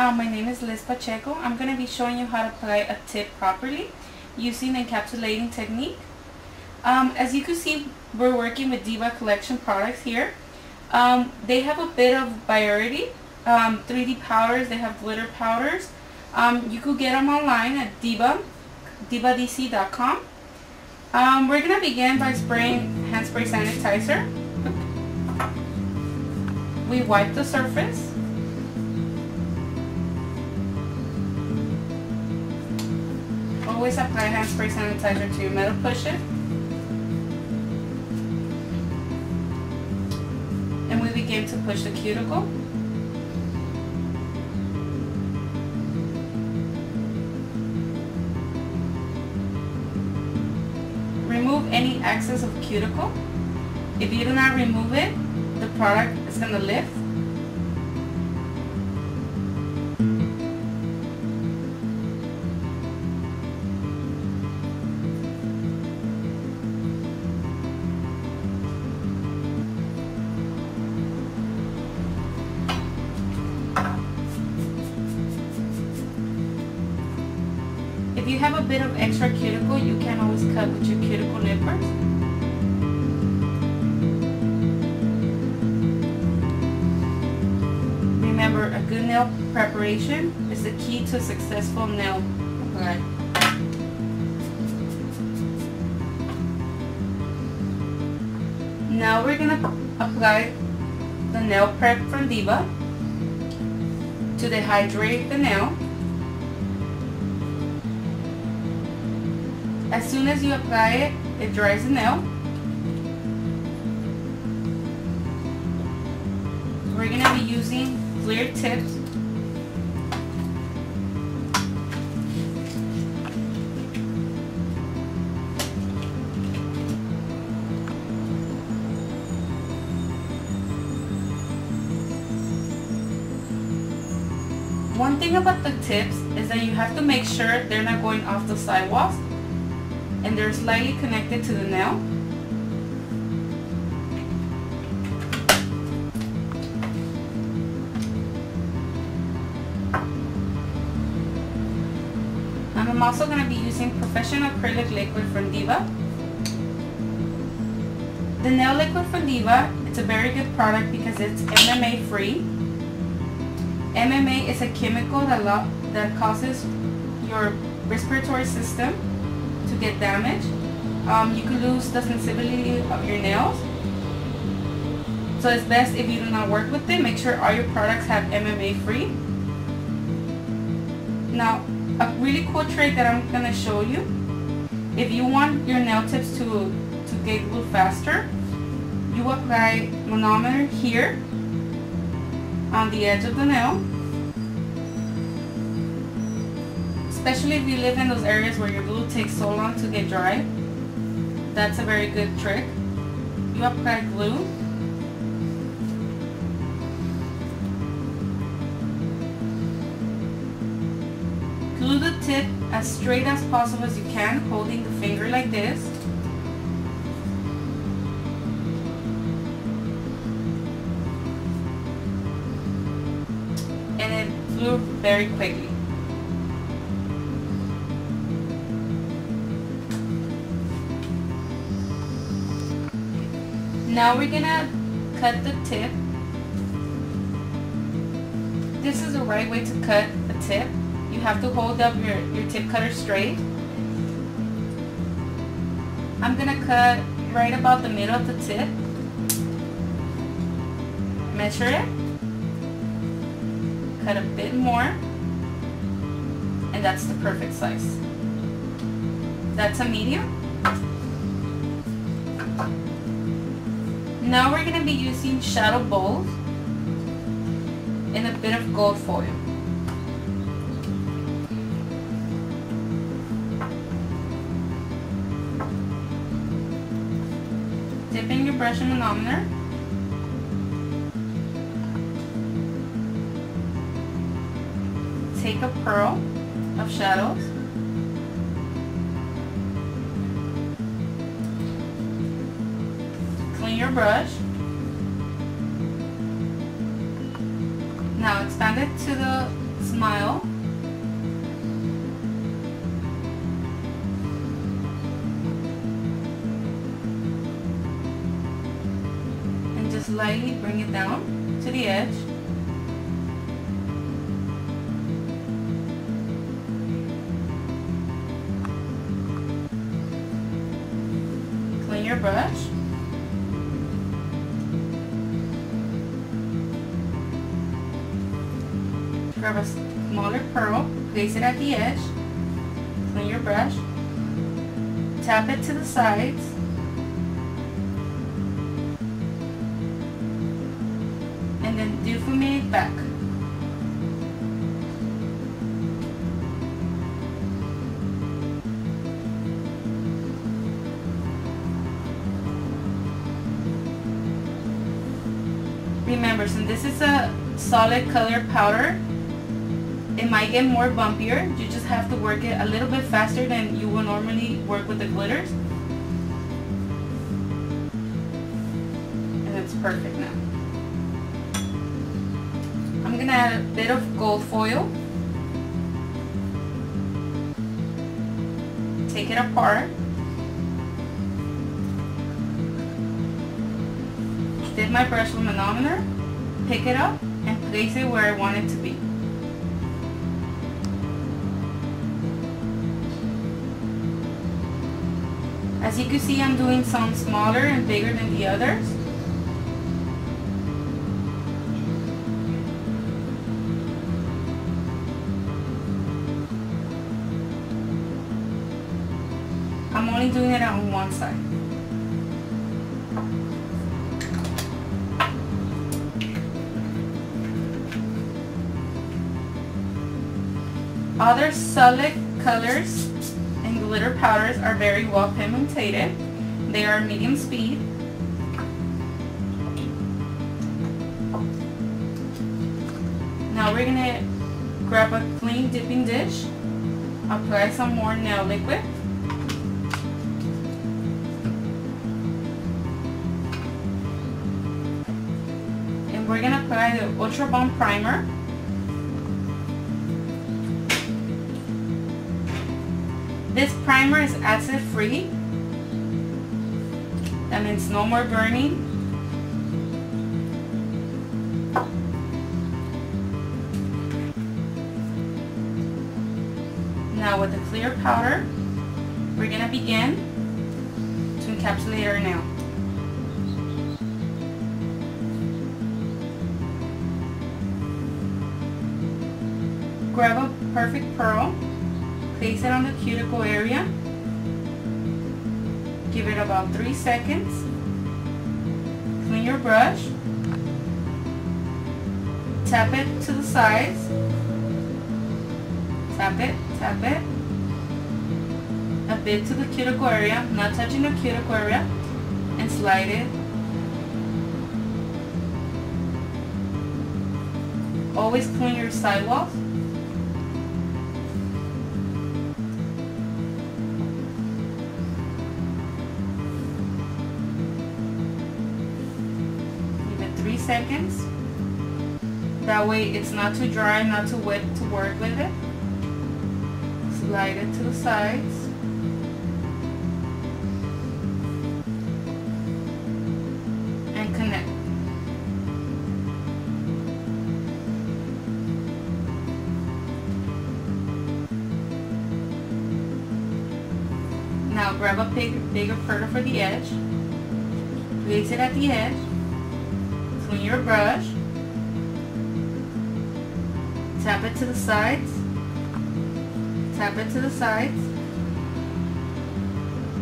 My name is Liz Pacheco. I'm going to be showing you how to apply a tip properly using the encapsulating technique. As you can see, we're working with Diva collection products here. They have a bit of variety, 3D powders, they have glitter powders. You could get them online at divadc.com. We're going to begin by spraying hand spray sanitizer. We wipe the surface. Always apply hand spray sanitizer to your metal pusher. And we begin to push the cuticle. Remove any excess of cuticle. If you do not remove it, the product is going to lift. If you have a bit of extra cuticle, you can always cut with your cuticle nippers. Remember, a good nail preparation is the key to a successful nail apply. Now we're going to apply the nail prep from Diva to dehydrate the nail. As soon as you apply it, it dries the nail. We're going to be using clear tips. One thing about the tips is that you have to make sure they're not going off the sidewalls and they're slightly connected to the nail. And I'm also going to be using professional acrylic liquid from Diva. The nail liquid from Diva, it's a very good product because it's MMA free. MMA is a chemical that causes your respiratory system to get damaged. You could lose the sensibility of your nails. So it's best if you do not work with it. Make sure all your products have MMA free. Now, a really cool trick that I'm going to show you. If you want your nail tips to get glue faster, you apply manometer here on the edge of the nail. Especially if you live in those areas where your glue takes so long to get dry. That's a very good trick. You apply glue. Glue the tip as straight as possible as you can, holding the finger like this. And it glue very quickly. Now we're gonna cut the tip. This is the right way to cut a tip. You have to hold up your tip cutter straight. I'm gonna cut right about the middle of the tip. Measure it. Cut a bit more. And that's the perfect size. That's a medium. Now we're going to be using shadow bowls and a bit of gold foil. Dip in your brush and manometer. Take a pearl of shadows. Clean your brush. Now expand it to the smile. And just lightly bring it down to the edge. Clean your brush. Grab a smaller pearl, place it at the edge, clean your brush, tap it to the sides, and then diffumate back. Remember, since this is a solid color powder, it might get more bumpier. You just have to work it a little bit faster than you will normally work with the glitters. And it's perfect now. I'm gonna add a bit of gold foil. Take it apart. Dip my brush with manometer, pick it up, and place it where I want it to be. As you can see, I'm doing some smaller and bigger than the others. I'm only doing it on one side. Other solid colors and glitter powders are very well pigmented. They are medium speed. Now we're gonna grab a clean dipping dish, apply some more nail liquid. And we're gonna apply the Ultra Bomb Primer. This primer is acid free. That means no more burning. Now with the clear powder, we're going to begin to encapsulate our nail. Grab a perfect pearl. Place it on the cuticle area. Give it about 3 seconds. Clean your brush. Tap it to the sides. Tap it, tap it. A bit to the cuticle area, not touching the cuticle area, and slide it. Always clean your sidewalls. Give it 3 seconds. That way it's not too dry, not too wet to work with it. Slide it to the sides. And connect. Now grab a bigger pearl for the edge. Place it at the edge. Clean your brush. Tap it to the sides. Tap it to the sides.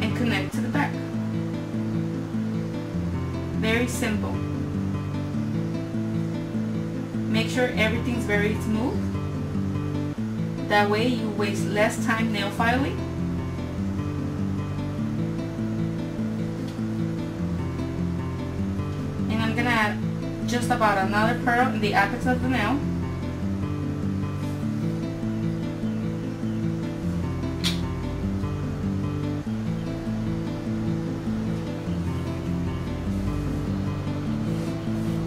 And connect to the back. Very simple. Make sure everything's very smooth. That way you waste less time nail filing. And I'm gonna add just about another pearl in the apex of the nail.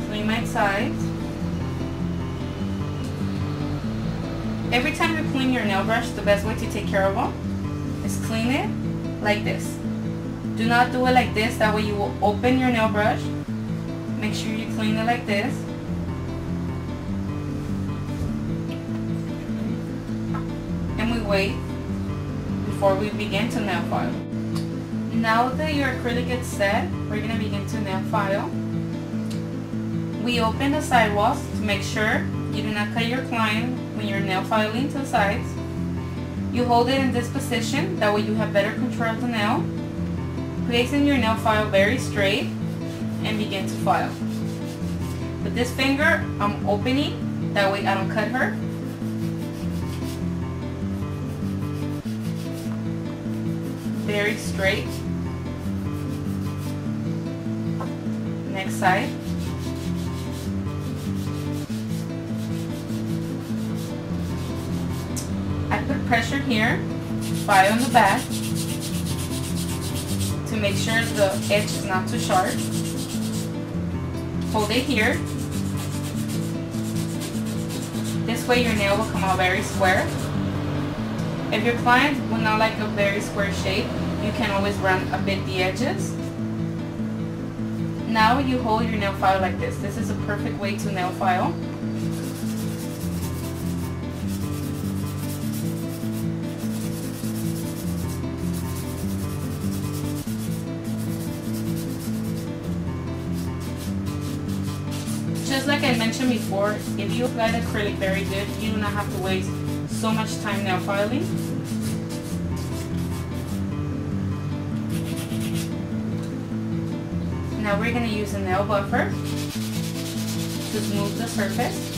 Clean my sides. Every time you clean your nail brush, the best way to take care of them is clean it like this. Do not do it like this, that way you will open your nail brush. Make sure you clean it like this. And we wait before we begin to nail file. Now that your acrylic is set, we're going to begin to nail file. We open the sidewalls to make sure you do not cut your client when you're nail filing to the sides. You hold it in this position, that way you have better control of the nail. Placing your nail file very straight and begin to file. With this finger, I'm opening, that way I don't cut her. Very straight. Next side. I put pressure here, file on the back to make sure the edge is not too sharp. Hold it here. This way your nail will come out very square. If your client will not like a very square shape, you can always round a bit the edges. Now you hold your nail file like this. This is a perfect way to nail file. Just like I mentioned before, if you apply the acrylic very good, you do not have to waste so much time nail filing. Now we're going to use a nail buffer to smooth the surface.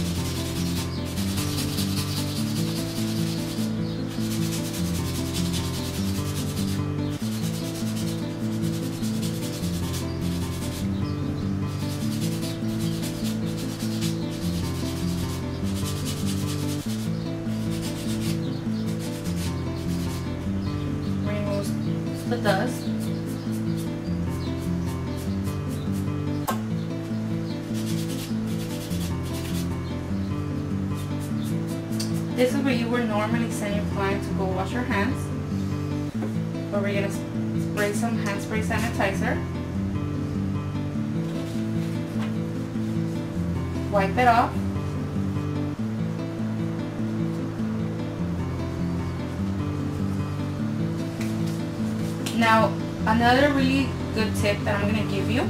The dust. This is where you would normally send your client to go wash her hands. But we're going to spray some hand spray sanitizer. Wipe it off. Now, another really good tip that I'm going to give you.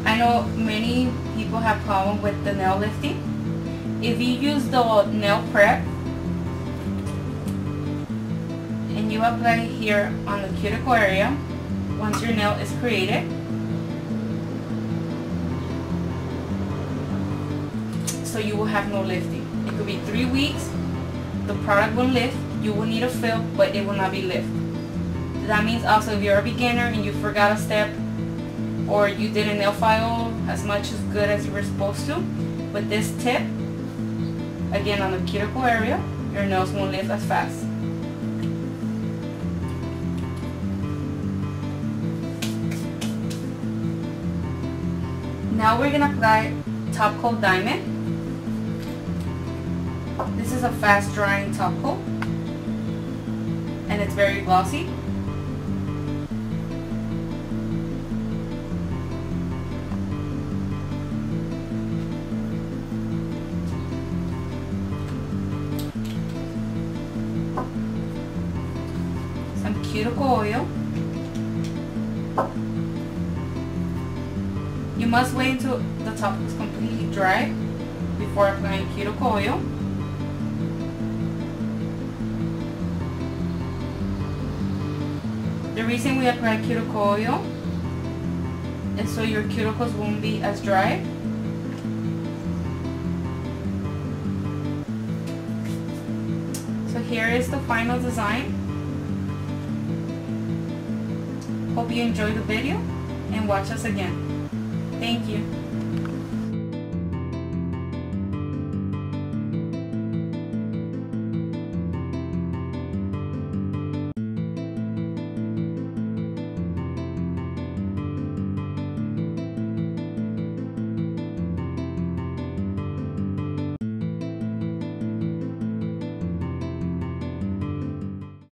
I know many people have problem with the nail lifting. If you use the nail prep and you apply here on the cuticle area, once your nail is created, so you will have no lifting. It could be 3 weeks, the product will lift, you will need a fill, but it will not be lifted. That means also if you're a beginner and you forgot a step or you didn't nail file as much as good as you were supposed to, with this tip, again on the cuticle area, your nails won't lift as fast. Now we're going to apply top coat diamond. This is a fast drying top coat and it's very glossy. Some cuticle oil. You must wait until the top is completely dry before applying cuticle oil. The reason we apply cuticle oil is so your cuticles won't be as dry. So here is the final design. Hope you enjoyed the video and watch us again. Thank you.